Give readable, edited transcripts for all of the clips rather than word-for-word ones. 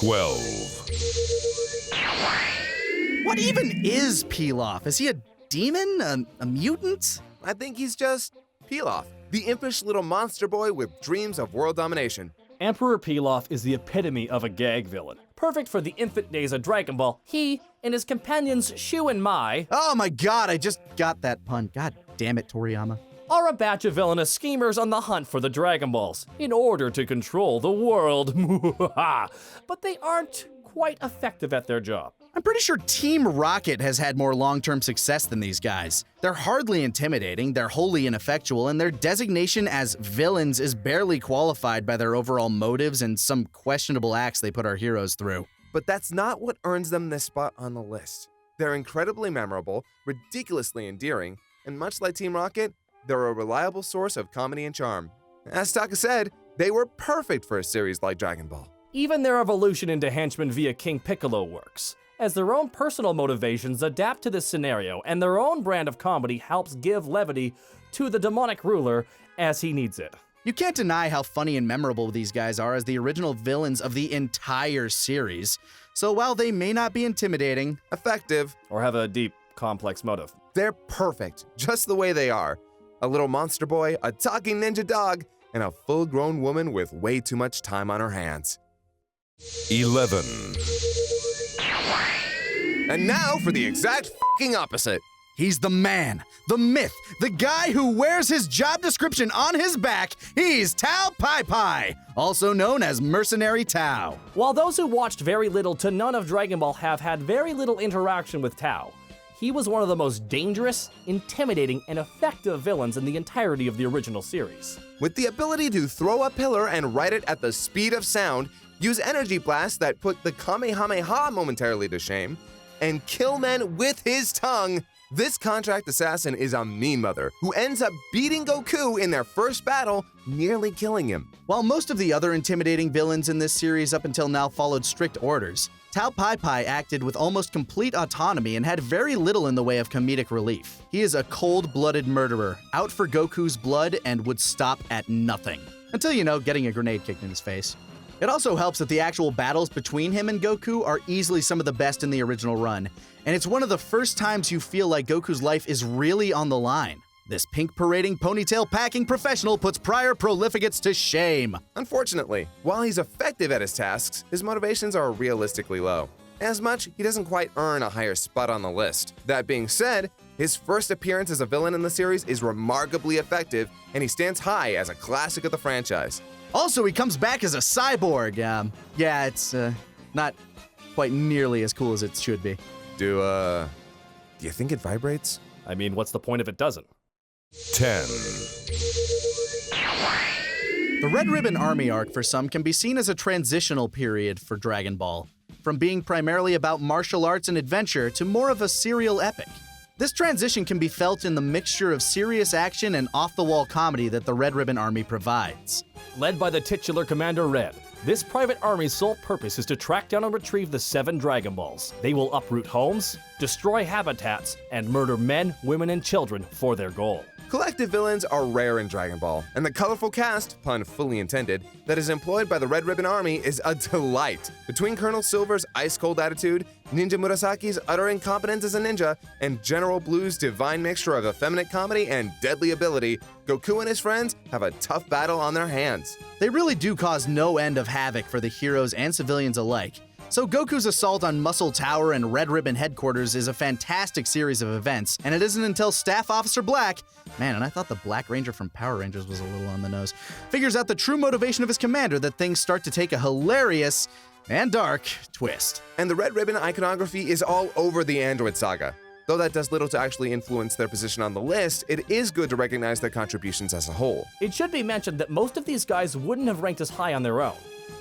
12. What even is PILAF? Is he a demon? A mutant? I think he's just PILAF, the impish little monster boy with dreams of world domination. Emperor PILAF is the epitome of a gag villain. Perfect for the infant days of Dragon Ball, he and his companions Shu and Mai Oh my god, I just got that pun. God damn it, Toriyama. are a batch of villainous schemers on the hunt for the Dragon Balls in order to control the world. But they aren't quite effective at their job. I'm pretty sure Team Rocket has had more long-term success than these guys. They're hardly intimidating, they're wholly ineffectual, and their designation as villains is barely qualified by their overall motives and some questionable acts they put our heroes through. But that's not what earns them this spot on the list. They're incredibly memorable, ridiculously endearing, and much like Team Rocket, they're a reliable source of comedy and charm. As Taka said, they were perfect for a series like Dragon Ball. Even their evolution into henchmen via King Piccolo works, as their own personal motivations adapt to this scenario, and their own brand of comedy helps give levity to the demonic ruler as he needs it. You can't deny how funny and memorable these guys are as the original villains of the entire series. So while they may not be intimidating, Effective, Or have a deep, complex motive. they're perfect, just the way they are. A little monster boy, a talking ninja dog, and a full-grown woman with way too much time on her hands. 11. And now for the exact f***ing opposite. he's the man, the myth, the guy who wears his job description on his back. He's Tao Pai Pai, also known as Mercenary Tao. While those who watched very little to none of Dragon Ball have had very little interaction with Tao, he was one of the most dangerous, intimidating, and effective villains in the entirety of the original series. With the ability to throw a pillar and ride it at the speed of sound, use energy blasts that put the Kamehameha momentarily to shame, and kill men with his tongue, this contract assassin is a mean mother who ends up beating Goku in their first battle, nearly killing him. While most of the other intimidating villains in this series up until now followed strict orders, Tao Pai Pai acted with almost complete autonomy and had very little in the way of comedic relief. He is a cold-blooded murderer, out for Goku's blood and would stop at nothing. Until, getting a grenade kicked in his face. It also helps that the actual battles between him and Goku are easily some of the best in the original run, and it's one of the first times you feel like Goku's life is really on the line. This pink-parading, ponytail-packing professional puts prior prolificates to shame. Unfortunately, while he's effective at his tasks, his motivations are realistically low. As much, he doesn't quite earn a higher spot on the list. That being said, his first appearance as a villain in the series is remarkably effective, and he stands high as a classic of the franchise. Also, he comes back as a cyborg. It's not quite nearly as cool as it should be. Do you think it vibrates? I mean, what's the point if it doesn't? 10. The Red Ribbon Army arc for some can be seen as a transitional period for Dragon Ball, from being primarily about martial arts and adventure to more of a serial epic. This transition can be felt in the mixture of serious action and off-the-wall comedy that the Red Ribbon Army provides. Led by the titular Commander Red, this private army's sole purpose is to track down and retrieve the 7 Dragon Balls. They will uproot homes, destroy habitats, and murder men, women, and children for their goal. Collective villains are rare in Dragon Ball, and the colorful cast, pun fully intended, that is employed by the Red Ribbon Army is a delight. Between Colonel Silver's ice-cold attitude, Ninja Murasaki's utter incompetence as a ninja, and General Blue's divine mixture of effeminate comedy and deadly ability, Goku and his friends have a tough battle on their hands. They really do cause no end of havoc for the heroes and civilians alike. So Goku's assault on Muscle Tower and Red Ribbon Headquarters is a fantastic series of events, and it isn't until Staff Officer Black, man, and I thought the Black Ranger from Power Rangers was a little on the nose, figures out the true motivation of his commander that things start to take a hilarious and dark twist. And the Red Ribbon iconography is all over the Android saga. Though that does little to actually influence their position on the list, it is good to recognize their contributions as a whole. It should be mentioned that most of these guys wouldn't have ranked as high on their own,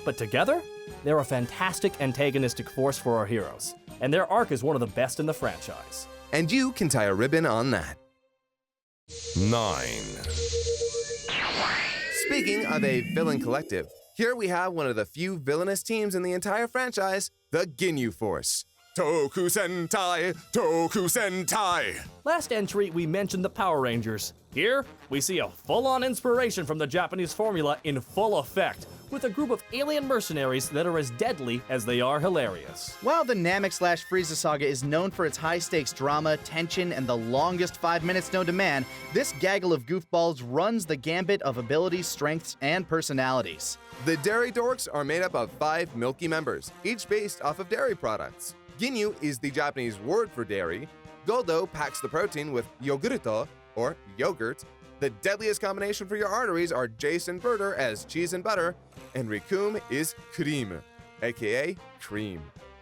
but together, they're a fantastic antagonistic force for our heroes, and their arc is one of the best in the franchise. And you can tie a ribbon on that. 9. Speaking of a villain collective, here we have one of the few villainous teams in the entire franchise, the GINYU Force. Toku Sentai! Toku Sentai! Last entry, we mentioned the Power Rangers. Here, we see a full-on inspiration from the Japanese formula in full effect, with a group of alien mercenaries that are as deadly as they are hilarious. While the Namek/Frieza saga is known for its high-stakes drama, tension, and the longest 5 minutes known to man, this gaggle of goofballs runs the gambit of abilities, strengths, and personalities. The Dairy Dorks are made up of 5 milky members, each based off of dairy products. GINYU is the Japanese word for dairy. Goldo packs the protein with yogurto, or yogurt. The deadliest combination for your arteries are Jace and Burter as cheese and butter, and Rikum is cream, aka cream.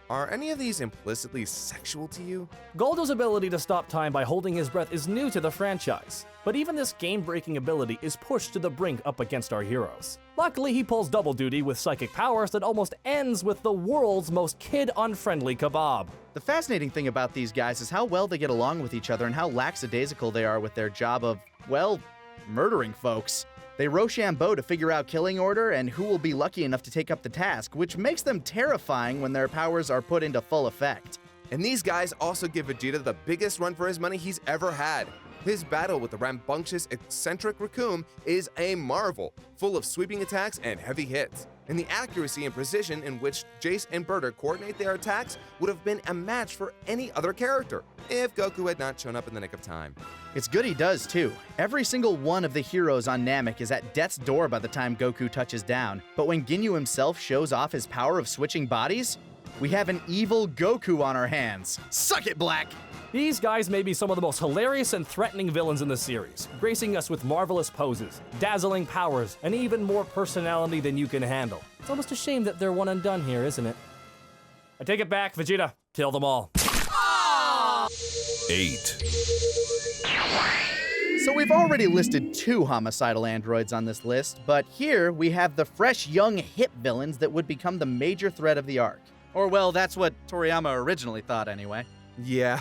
Are any of these implicitly sexual to you? Goldo's ability to stop time by holding his breath is new to the franchise, but even this game-breaking ability is pushed to the brink up against our heroes. Luckily, he pulls double duty with psychic powers that almost ends with the world's most kid-unfriendly kebab. The fascinating thing about these guys is how well they get along with each other and how lackadaisical they are with their job of, well, murdering folks. They Rochambeau to figure out killing order and who will be lucky enough to take up the task, which makes them terrifying when their powers are put into full effect. And these guys also give Vegeta the biggest run for his money he's ever had. His battle with the rambunctious, eccentric Rikum is a marvel, full of sweeping attacks and heavy hits. And the accuracy and precision in which Jace and Burter coordinate their attacks would have been a match for any other character, if Goku had not shown up in the nick of time. It's good he does, too. Every single one of the heroes on Namek is at death's door by the time Goku touches down. But when GINYU himself shows off his power of switching bodies, we have an evil Goku on our hands. Suck it, Black! These guys may be some of the most hilarious and threatening villains in the series, gracing us with marvelous poses, dazzling powers, and even more personality than you can handle. It's almost a shame that they're one and done here, isn't it? I take it back, Vegeta. Kill them all. 8, So we've already listed 2 homicidal androids on this list, but here we have the fresh, young, hip villains that would become the major threat of the arc. Or, well, that's what Toriyama originally thought anyway. Yeah,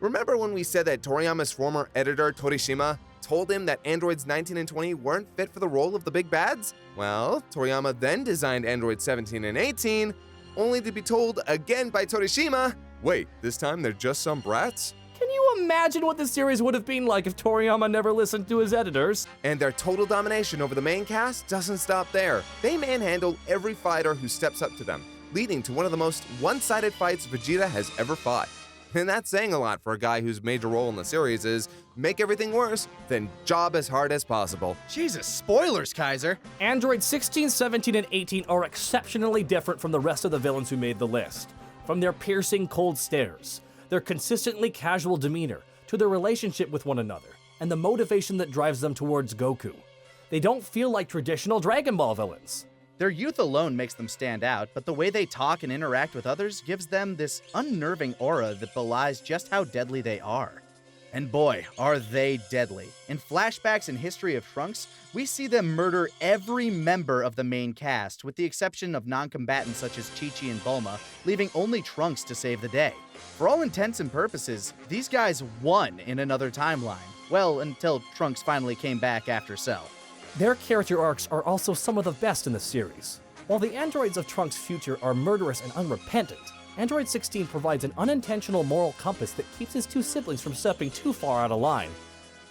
remember when we said that Toriyama's former editor, Torishima, told him that androids 19 and 20 weren't fit for the role of the big bads? Well, Toriyama then designed androids 17 and 18, only to be told again by Torishima, wait, this time they're just some brats? Can you imagine what the series would have been like if Toriyama never listened to his editors? And their total domination over the main cast doesn't stop there. They manhandle every fighter who steps up to them, leading to one of the most one-sided fights Vegeta has ever fought. And that's saying a lot for a guy whose major role in the series is make everything worse, then job as hard as possible. Jesus, spoilers, Kaiser! Androids 16, 17, and 18 are exceptionally different from the rest of the villains who made the list. From their piercing cold stares, their consistently casual demeanor, to their relationship with one another, and the motivation that drives them towards Goku. They don't feel like traditional Dragon Ball villains. Their youth alone makes them stand out, but the way they talk and interact with others gives them this unnerving aura that belies just how deadly they are. And boy, are they deadly. In flashbacks and History of Trunks, we see them murder every member of the main cast, with the exception of non-combatants such as Chi-Chi and Bulma, leaving only Trunks to save the day. For all intents and purposes, these guys won in another timeline. Well, until Trunks finally came back after Cell. Their character arcs are also some of the best in the series. While the androids of Trunks' future are murderous and unrepentant, Android 16 provides an unintentional moral compass that keeps his 2 siblings from stepping too far out of line.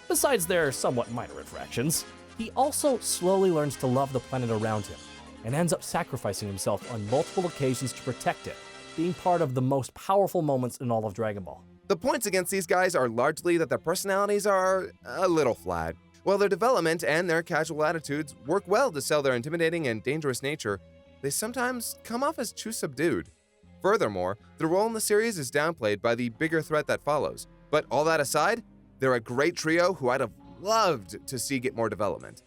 Besides their somewhat minor infractions, he also slowly learns to love the planet around him, and ends up sacrificing himself on multiple occasions to protect it, being part of the most powerful moments in all of Dragon Ball. The points against these guys are largely that their personalities are a little flat. While their development and their casual attitudes work well to sell their intimidating and dangerous nature, they sometimes come off as too subdued. Furthermore, their role in the series is downplayed by the bigger threat that follows. But all that aside, they're a great trio who I'd have loved to see get more development.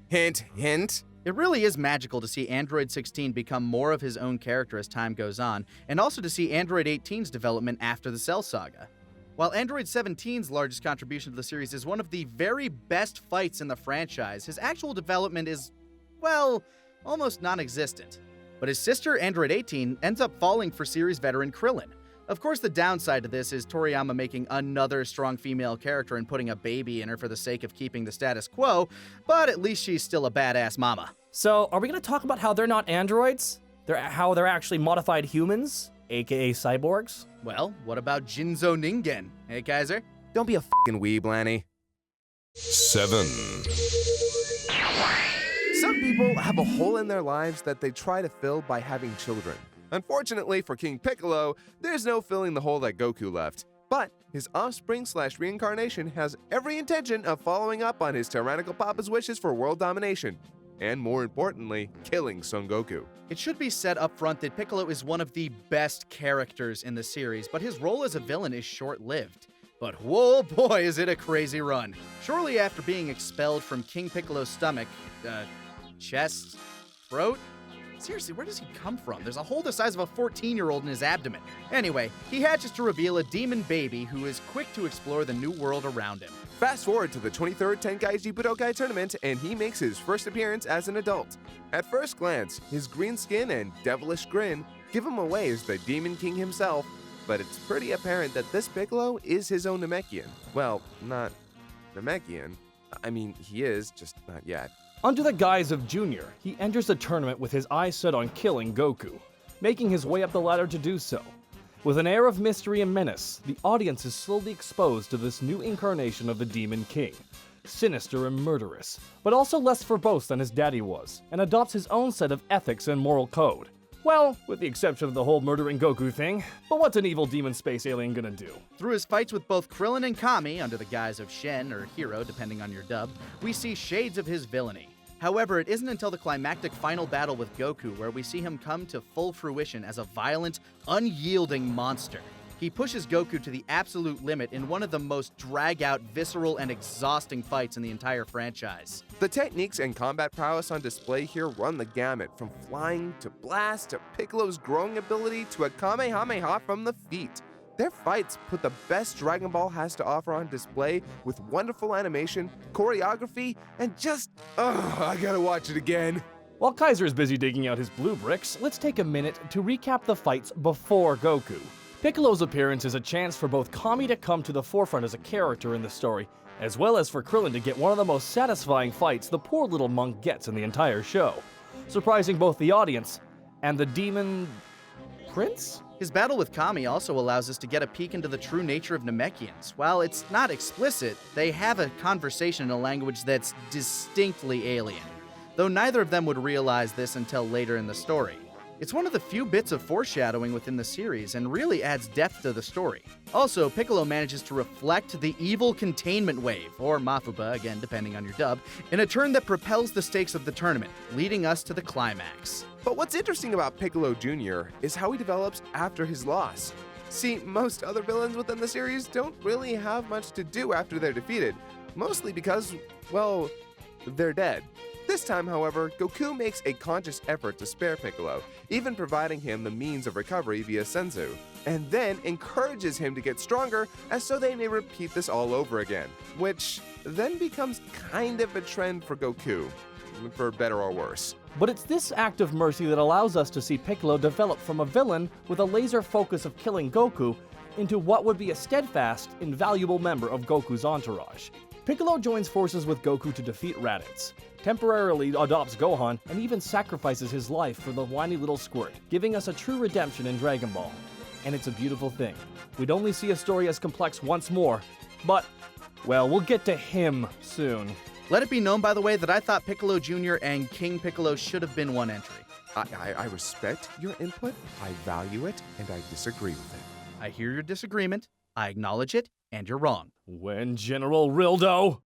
Hint, hint. It really is magical to see Android 16 become more of his own character as time goes on, and also to see Android 18's development after the Cell saga. While Android 17's largest contribution to the series is one of the very best fights in the franchise, his actual development is, well, almost non-existent. But his sister, Android 18, ends up falling for series veteran Krillin. Of course, the downside to this is Toriyama making another strong female character and putting a baby in her for the sake of keeping the status quo, but at least she's still a badass mama. So, are we going to talk about how they're not androids? How they're actually modified humans, aka cyborgs? Well, what about Jinzo Ningen? Hey, Kaiser? Don't be a f***ing weeb, Lanny. 7, Some people have a hole in their lives that they try to fill by having children. Unfortunately for King Piccolo, there's no filling the hole that Goku left. But his offspring/reincarnation has every intention of following up on his tyrannical papa's wishes for world domination, and more importantly, killing Son Goku. It should be said up front that Piccolo is one of the best characters in the series, but his role as a villain is short-lived. But whoa boy, is it a crazy run. Shortly after being expelled from King Piccolo's stomach, chest, throat? Seriously, where does he come from? There's a hole the size of a 14-year-old in his abdomen. Anyway, he hatches to reveal a demon baby who is quick to explore the new world around him. Fast forward to the 23rd Tenkaichi Budokai tournament, and he makes his first appearance as an adult. At first glance, his green skin and devilish grin give him away as the Demon King himself, but it's pretty apparent that this Piccolo is his own Namekian. Well, not Namekian. I mean, he is, just not yet. Under the guise of Junior, he enters the tournament with his eyes set on killing Goku, making his way up the ladder to do so. With an air of mystery and menace, the audience is slowly exposed to this new incarnation of the Demon King. Sinister and murderous, but also less verbose than his daddy was, and adopts his own set of ethics and moral code. Well, with the exception of the whole murdering Goku thing, but what's an evil demon space alien gonna do? Through his fights with both Krillin and Kami, under the guise of Shen or Hero, depending on your dub, we see shades of his villainy. However, it isn't until the climactic final battle with Goku where we see him come to full fruition as a violent, unyielding monster. He pushes Goku to the absolute limit in one of the most drag-out, visceral, and exhausting fights in the entire franchise. The techniques and combat prowess on display here run the gamut, from flying to blast to Piccolo's growing ability to a Kamehameha from the feet. Their fights put the best Dragon Ball has to offer on display with wonderful animation, choreography, and just, I gotta watch it again. While Kaiser is busy digging out his blue bricks, let's take a minute to recap the fights before Goku. Piccolo's appearance is a chance for both Kami to come to the forefront as a character in the story, as well as for Krillin to get one of the most satisfying fights the poor little monk gets in the entire show, surprising both the audience and the Demon Prince? His battle with Kami also allows us to get a peek into the true nature of Namekians. While it's not explicit, they have a conversation in a language that's distinctly alien, though neither of them would realize this until later in the story. It's one of the few bits of foreshadowing within the series and really adds depth to the story. Also, Piccolo manages to reflect the evil containment wave, or Mafuba, again depending on your dub, in a turn that propels the stakes of the tournament, leading us to the climax. But what's interesting about Piccolo Jr. is how he develops after his loss. See, most other villains within the series don't really have much to do after they're defeated, mostly because, well, they're dead. This time, however, Goku makes a conscious effort to spare Piccolo, even providing him the means of recovery via Senzu, and then encourages him to get stronger as so they may repeat this all over again, which then becomes kind of a trend for Goku, for better or worse. But it's this act of mercy that allows us to see Piccolo develop from a villain with a laser focus of killing Goku into what would be a steadfast, invaluable member of Goku's entourage. Piccolo joins forces with Goku to defeat Raditz, temporarily adopts Gohan, and even sacrifices his life for the whiny little squirt, giving us a true redemption in Dragon Ball. And it's a beautiful thing. We'd only see a story as complex once more, but, well, we'll get to him soon. Let it be known, by the way, that I thought Piccolo Jr. and King Piccolo should have been one entry. I respect your input, I value it, and I disagree with it. I hear your disagreement, I acknowledge it, and you're wrong. When General Rildo...